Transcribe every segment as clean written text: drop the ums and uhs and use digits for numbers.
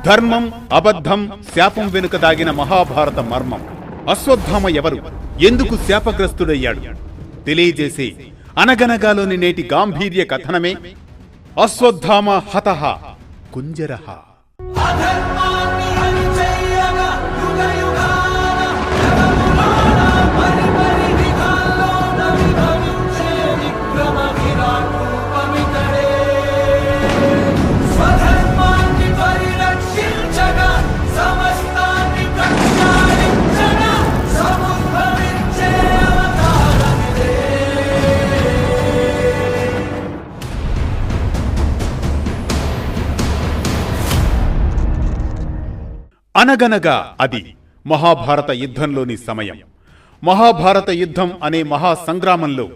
ధర్మం, అబద్ధం, శాపం వెనుక దాగిన మహాభారత మర్మం. అశ్వత్థామ ఎవరు, ఎందుకు శాపగ్రస్తుడయ్యాడు తెలియజేసే అనగనగాలోని నేటి గాంభీర్య కథనమే అశ్వత్థామ హతః కుంజరః. అనగనగా అది మహాభారత యుద్ధంలోని సమయం. మహాభారత యుద్ధం అనే మహాసంగ్రామంలో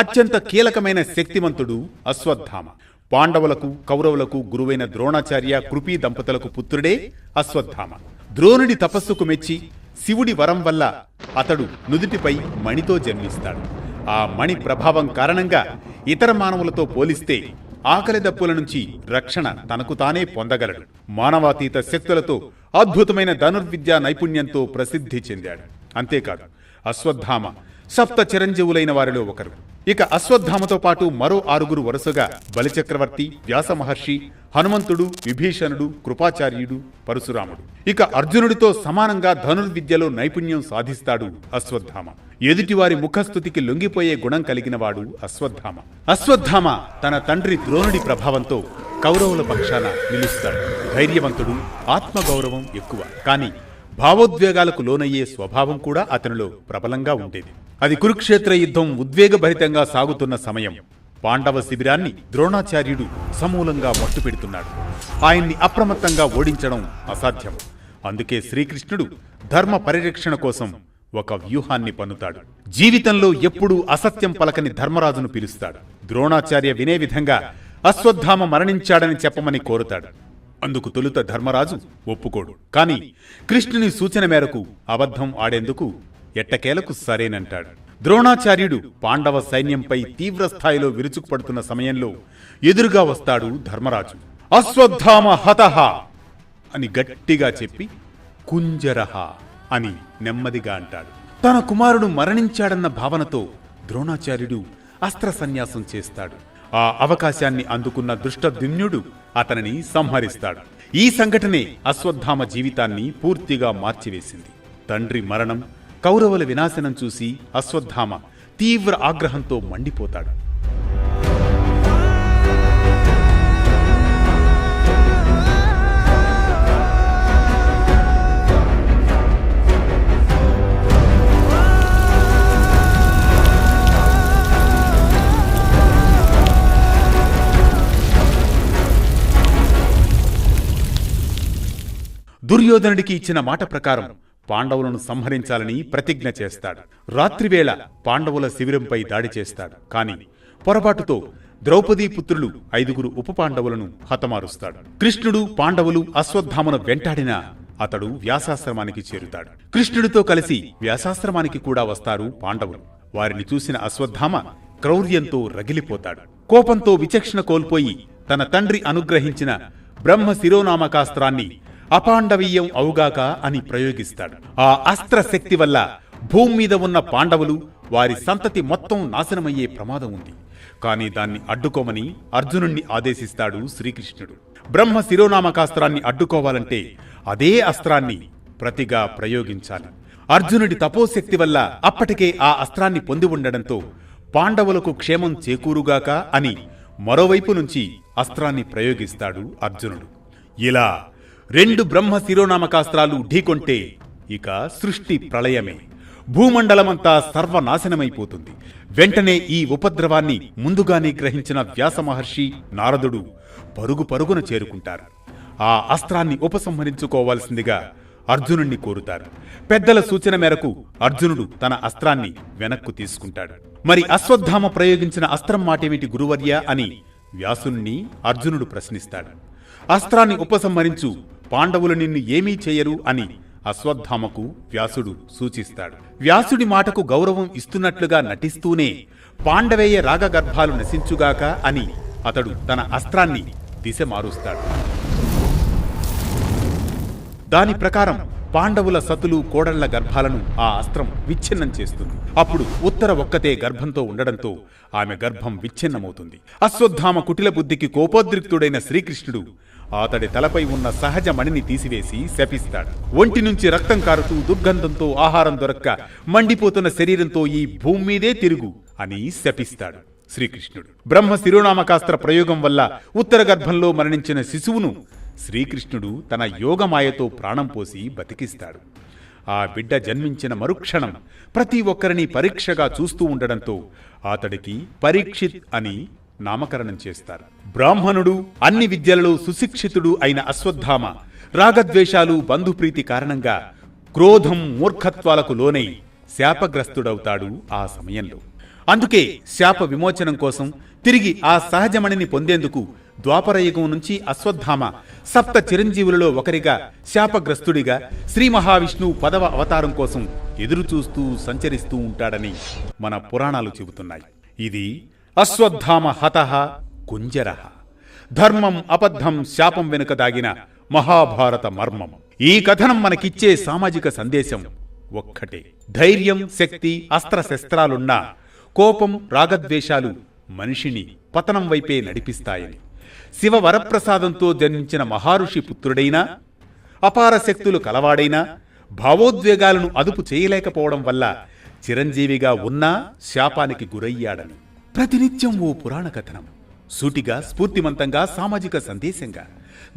అత్యంత కీలకమైన శక్తిమంతుడు అశ్వత్థామ. పాండవులకు, కౌరవులకు గురువైన ద్రోణాచార్య, కృపీ దంపతులకు పుత్రుడే అశ్వత్థామ. ద్రోణుడి తపస్సుకు మెచ్చి శివుడి వరం వల్ల అతడు నుదుటిపై మణితో జన్మిస్తాడు. ఆ మణి ప్రభావం కారణంగా ఇతర మానవులతో పోలిస్తే ఆకలి దప్పుల నుంచి రక్షణ తనకు తానే పొందగలడు. మానవాతీత శక్తులతో అద్భుతమైన ధనుర్విద్యా నైపుణ్యంతో ప్రసిద్ధి చెందాడు. అంతేకాదు, అశ్వత్థామ సప్త చిరంజీవులైన వారిలో ఒకరు. ఇక అశ్వత్థామతో పాటు మరో 6 వరుసగా బలిచక్రవర్తి, వ్యాస మహర్షి, హనుమంతుడు, విభీషణుడు, కృపాచార్యుడు, పరశురాముడు. ఇక అర్జునుడితో సమానంగా ధనుర్విద్యలో నైపుణ్యం సాధిస్తాడు అశ్వత్థామ. ఎదుటివారి ముఖస్థుతికి లొంగిపోయే గుణం కలిగినవాడు అశ్వత్థామ. అశ్వత్థామ తన తండ్రి ద్రోణుడి ప్రభావంతో కౌరవుల పక్షాన నిలుస్తాడు. ధైర్యవంతుడు, ఆత్మగౌరవం ఎక్కువ. కానీ భావోద్వేగాలకు లోనయ్యే స్వభావం కూడా అతనిలో ప్రబలంగా ఉండేది. అది కురుక్షేత్ర యుద్ధం ఉద్వేగభరితంగా సాగుతున్న సమయం. పాండవ శిబిరాన్ని ద్రోణాచార్యుడు సమూలంగా మట్టుపెడుతున్నాడు. ఆయన్ని అప్రమత్తంగా ఓడించడం అసాధ్యం. అందుకే శ్రీకృష్ణుడు ధర్మ పరిరక్షణ కోసం ఒక వ్యూహాన్ని పన్నుతాడు. జీవితంలో ఎప్పుడూ అసత్యం పలకని ధర్మరాజును పిలుస్తాడు. ద్రోణాచార్య వినే విధంగా అశ్వత్థామ మరణించాడని చెప్పమని కోరుతాడు. అందుకు తొలుత ధర్మరాజు ఒప్పుకోడు. కాని కృష్ణుని సూచన మేరకు అబద్ధం ఆడేందుకు ఎట్టకేలకు సరేనంటాడు. ద్రోణాచార్యుడు పాండవ సైన్యంపై తీవ్రస్థాయిలో విరుచుకుపడుతున్న సమయంలో ఎదురుగా వస్తాడు ధర్మరాజు. అశ్వత్థామ హతః అని గట్టిగా చెప్పి కుంజరః అని నెమ్మదిగా అంటాడు. తన కుమారుడు మరణించాడన్న భావనతో ద్రోణాచార్యుడు అస్త్ర సన్యాసం చేస్తాడు. ఆ అవకాశాన్ని అందుకున్న దృష్టద్యుమ్నుడు అతనిని సంహరిస్తాడు. ఈ సంఘటనే అశ్వత్థామ జీవితాన్ని పూర్తిగా మార్చివేసింది. తండ్రి మరణం, కౌరవుల వినాశనం చూసి అశ్వత్థామ తీవ్ర ఆగ్రహంతో మండిపోతాడు. దుర్యోధనుడికి ఇచ్చిన మాట ప్రకారం పాండవులను సంహరించాలని ప్రతిజ్ఞ చేస్తాడు. రాత్రివేళ పాండవుల శిబిరంపై దాడి చేస్తాడు. కాని పొరపాటుతో ద్రౌపదీ పుత్రులు 5 ఉప పాండవులను హతమారుస్తాడు. కృష్ణుడు, పాండవులు అశ్వత్థామను వెంటాడినా అతడు వ్యాసాశ్రమానికి చేరుతాడు. కృష్ణుడితో కలిసి వ్యాసాశ్రమానికి కూడా వస్తారు పాండవులు. వారిని చూసిన అశ్వత్థామ క్రౌర్యంతో రగిలిపోతాడు. కోపంతో విచక్షణ కోల్పోయి తన తండ్రి అనుగ్రహించిన బ్రహ్మ శిరోనామకాస్త్రాన్ని అపాండవీయం అవుగాక అని ప్రయోగిస్తాడు. ఆ అస్త్ర శక్తి వల్ల భూమి మీద ఉన్న పాండవులు, వారి సంతతి మొత్తం నాశనమయ్యే ప్రమాదం ఉంది. కాని దాన్ని అడ్డుకోమని అర్జునుణ్ణి ఆదేశిస్తాడు శ్రీకృష్ణుడు. బ్రహ్మ శిరోనామకాస్త్రాన్ని అడ్డుకోవాలంటే అదే అస్త్రాన్ని ప్రతిగా ప్రయోగించాలి. అర్జునుడి తపోశక్తి వల్ల అప్పటికే ఆ అస్త్రాన్ని పొంది ఉండడంతో పాండవులకు క్షేమం చేకూరుగాక అని మరోవైపు నుంచి అస్త్రాన్ని ప్రయోగిస్తాడు అర్జునుడు. ఇలా 2 బ్రహ్మ శిరోనామకాస్త్రాలు ఢీకొంటే ఇక సృష్టి ప్రళయమే. భూమండలమంతా సర్వనాశనమైపోతుంది. వెంటనే ఈ ఉపద్రవాన్ని ముందుగానే గ్రహించిన వ్యాస మహర్షి, నారదుడు పరుగున చేరుకుంటారు. ఆ అస్త్రాన్ని ఉపసంహరించుకోవాల్సిందిగా అర్జునుణ్ణి కోరుతారు. పెద్దల సూచన మేరకు అర్జునుడు తన అస్త్రాన్ని వెనక్కు తీసుకుంటాడు. మరి అశ్వత్థామ ప్రయోగించిన అస్త్రం మాటేమిటి గురువర్య అని వ్యాసుణ్ణి అర్జునుడు ప్రశ్నిస్తాడు. అస్త్రాన్ని ఉపసంహరించు, పాండవులు నిన్ను ఏమీ చేయరు అని అశ్వత్థామకు వ్యాసుడు సూచిస్తాడు. వ్యాసుడి మాటకు గౌరవం ఇస్తున్నట్లుగా నటిస్తూనే పాండవేయ రాగగర్భాలు నశించుగాక అని అతడు తన అస్త్రాన్ని దిశ మారుస్తాడు. దాని ప్రకారం పాండవుల సతులు కోడళ్ల గర్భాలను ఆ అస్త్రం విచ్ఛిన్నం చేస్తుంది. అప్పుడు ఉత్తర ఒక్కతే గర్భంతో ఉండడంతో ఆమె గర్భం విచ్ఛిన్నమవుతుంది. అశ్వత్థామ కుటిల బుద్ధికి కోపోద్రిక్తుడైన శ్రీకృష్ణుడు అతడి తలపై ఉన్న సహజ మణిని తీసివేసి శపిస్తాడు. ఒంటి నుంచి రక్తం కారుతూ దుర్గంధంతో ఆహారం దొరక్క మండిపోతున్న శరీరంతో ఈ భూమి మీదే తిరుగు అని శపిస్తాడు శ్రీకృష్ణుడు. బ్రహ్మ శిరోనామకాస్త్ర ప్రయోగం వల్ల ఉత్తర గర్భంలో మరణించిన శిశువును శ్రీకృష్ణుడు తన యోగమాయతో ప్రాణం పోసి బతికిస్తాడు. ఆ బిడ్డ జన్మించిన మరుక్షణం ప్రతి ఒక్కరిని పరీక్షగా చూస్తూ ఉండడంతో అతడికి పరీక్షిత్ అని నామకరణం చేస్తారు. బ్రాహ్మణుడు, అన్ని విద్యలలో సుశిక్షితుడు అయిన అశ్వత్థామ రాగద్వేషాలు, బంధుప్రీతి కారణంగా క్రోధం, మూర్ఖత్వాలకు లోనై శాపగ్రస్తుడవుతాడు ఆ సమయంలో. అందుకే శాప విమోచనం కోసం తిరిగి ఆ సహజమణిని పొందేందుకు ద్వాపరయుగం నుంచి అశ్వత్థామ సప్త చిరంజీవులలో ఒకరిగా శాపగ్రస్తుడిగా శ్రీ మహావిష్ణువు 10వ అవతారం కోసం ఎదురుచూస్తూ సంచరిస్తూ ఉంటాడని మన పురాణాలు చెబుతున్నాయి. ఇది అశ్వత్థామ హతః కుంజరః, ధర్మం అబద్ధం శాపం వెనుక దాగిన మహాభారత మర్మం. ఈ కథనం మనకిచ్చే సామాజిక సందేశం ఒక్కటే: ధైర్యం, శక్తి, అస్త్రశస్త్రాలున్నా కోపం, రాగద్వేషాలు మనిషిని పతనం వైపే నడిపిస్తాయని. శివ వరప్రసాదంతో జన్మించిన మహారుషి పుత్రుడైనా, అపార శక్తులు కలవాడైనా భావోద్వేగాలను అదుపు చేయలేకపోవడం వల్ల చిరంజీవిగా ఉన్నా శాపానికి గురయ్యాడని. ప్రతినిత్యం ఓ పురాణ కథనం, సూటిగా, స్ఫూర్తిమంతంగా, సామాజిక సందేశంగా,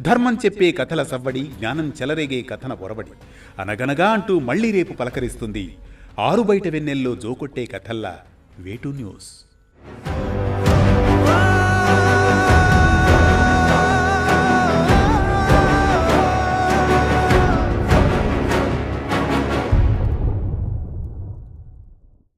ధర్మం చెప్పే కథల సవ్వడి, జ్ఞానం చెలరేగే కథన ఒరవడి. అనగనగా అంటూ మళ్లీ రేపు పలకరిస్తుంది ఆరుబయట వెన్నెల్లో జోకొట్టే కథల్లా వేటూ న్యూస్.